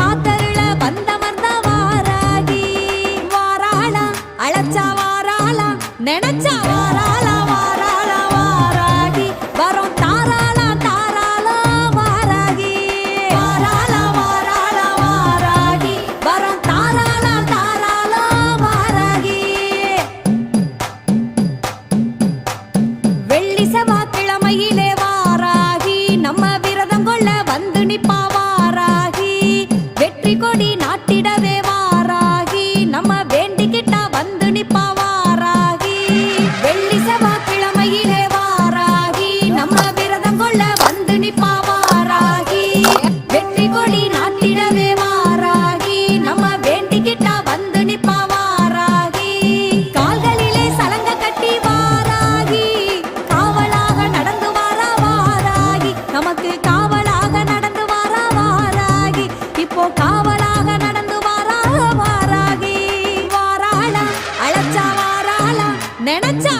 காத்தருள வந்தமர்ந்த வாராகி வாராளா அழைச்சா வாராளா நினைச்சா வாராளா வாராளா வாராகி வரும் தாராளா தாராளா வாராகி வாராளா வாராளா வாராகி வரும் தாராளா தாராளா வாராகி வெள்ளி செவ்வாய்க்கிழமையிலே வாராகி நம்ம விரதம் கொள்ள வந்து நிப்பா வாராகி வெற்றி கொடி நாட்டிடவே வாராகி நம்ம வேண்டிக்கிட்டா வந்து நிப்பா வாராகி வெள்ளி செவ்வாய்க்கிழமையிலே வாராகி நம்ம விரதம் கொள்ள வந்து நிப்பா வாராகி வெற்றி கொடி நாட்டிடவே வாராகி நம்ம வேண்டிக்கிட்டா வந்து நிப்பா வாராகி கால்களிலே சலங்க கட்டி வாராகி காவலாக நடந்து வாரா வாராகி நமக்கு காவலாக நடந்து வாரா வாராகி இப்போ காவலாக நடந்து வாரா வாராகி வாராளா அழைச்சா வாராளா நினைச்சா